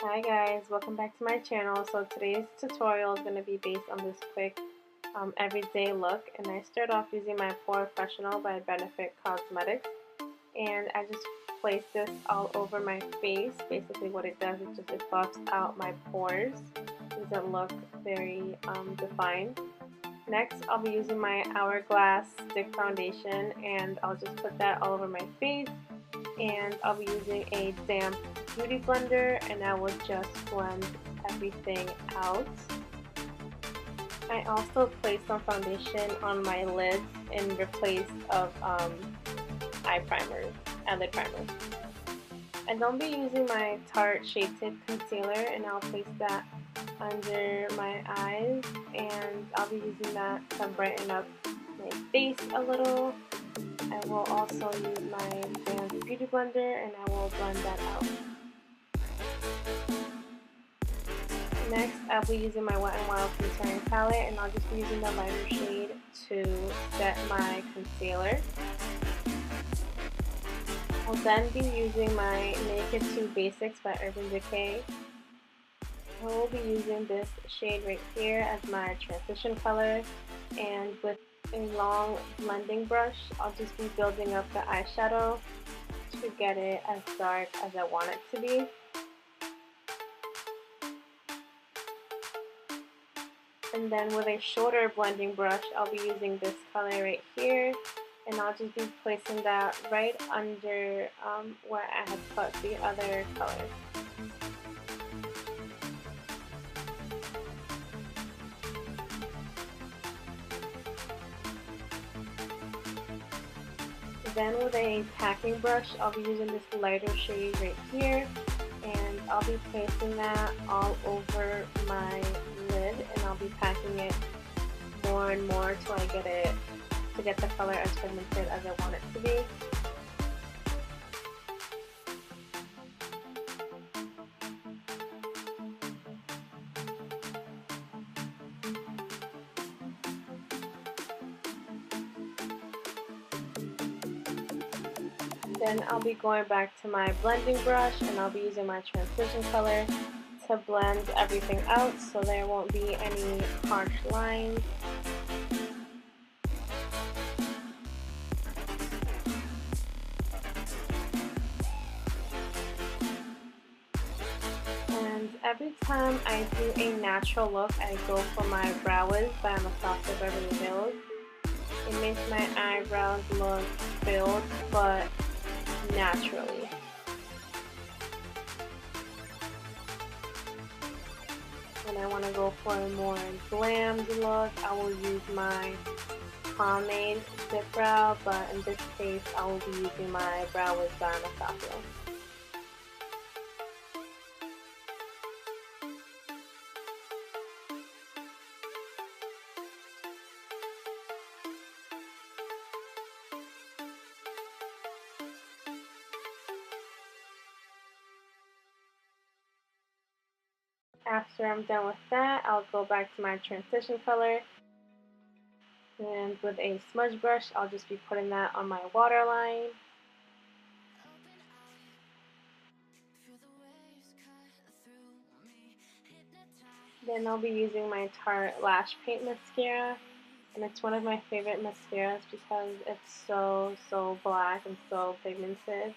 Hi guys, welcome back to my channel. So today's tutorial is going to be based on this quick everyday look, and I start off using my Porefessional by Benefit Cosmetics, and I just place this all over my face. Basically what it does is just it buffs out my pores. It doesn't look very defined. Next, I'll be using my Hourglass stick foundation, and I'll just put that all over my face, and I'll be using a damp beauty blender, and I will just blend everything out. I also place some foundation on my lids in replace of eye primers and lid primers. And I'll be using my Tarte Shade Tip Concealer, and I'll place that under my eyes, and I'll be using that to brighten up my face a little. I will also use my damp beauty blender, and I will blend that out. Next, I'll be using my Wet n Wild contouring palette, and I'll just be using the lighter shade to set my concealer. I'll then be using my Naked 2 Basics by Urban Decay. I will be using this shade right here as my transition color, and with a long blending brush, I'll just be building up the eyeshadow to get it as dark as I want it to be. And then with a shorter blending brush, I'll be using this color right here, and I'll just be placing that right under where I had put the other color. Then with a packing brush, I'll be using this lighter shade right here, and I'll be placing that all over my lid, and I'll be packing it more and more till I get the color as pigmented as I want it to be. Then I'll be going back to my blending brush, and I'll be using my transition color to blend everything out so there won't be any harsh lines. And every time I do a natural look, I go for my Brow Wiz by Anastasia Beverly Hills. It makes my eyebrows look filled but naturally. When I want to go for a more glammed look, I will use my pomade dip brow, but in this case I will be using my Brow Wiz by Anastasia. After I'm done with that, I'll go back to my transition color, and with a smudge brush, I'll just be putting that on my waterline. Then I'll be using my Tarte Lash Paint Mascara, and it's one of my favorite mascaras because it's so black and so pigmented.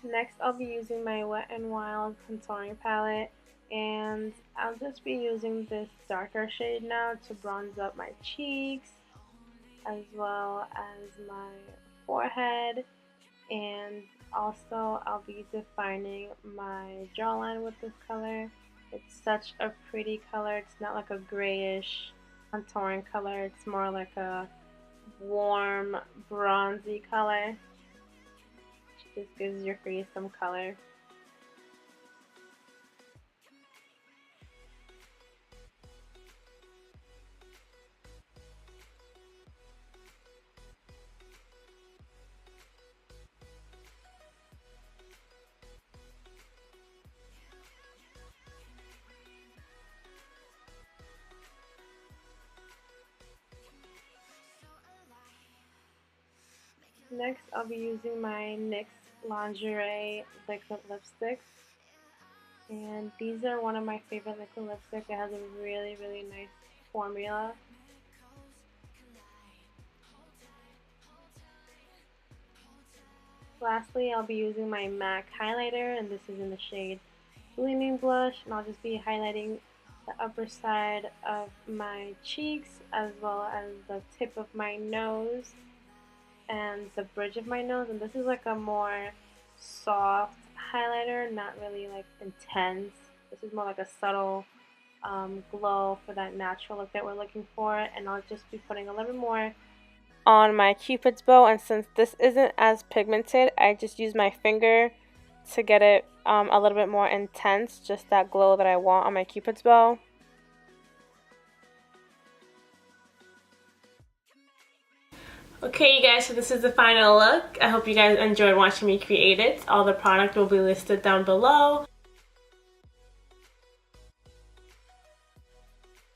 Next, I'll be using my Wet n Wild contouring palette, and I'll just be using this darker shade now to bronze up my cheeks as well as my forehead, and also I'll be defining my jawline with this color. It's such a pretty color. It's not like a grayish contouring color. It's more like a warm bronzy color. Just gives your face some color. Next, I'll be using my NYX Lingerie liquid lipsticks. And these are one of my favorite liquid lipsticks. It has a really, really nice formula. Lastly, I'll be using my MAC highlighter, and this is in the shade Gleaming Blush, and I'll just be highlighting the upper side of my cheeks as well as the tip of my nose and the bridge of my nose. And this is like a more soft highlighter, not really like intense. This is more like a subtle glow for that natural look that we're looking for. And I'll just be putting a little bit more on my Cupid's bow, and since this isn't as pigmented, I just use my finger to get it a little bit more intense, just that glow that I want on my Cupid's bow. Okay, you guys, so this is the final look. I hope you guys enjoyed watching me create it. All the product will be listed down below.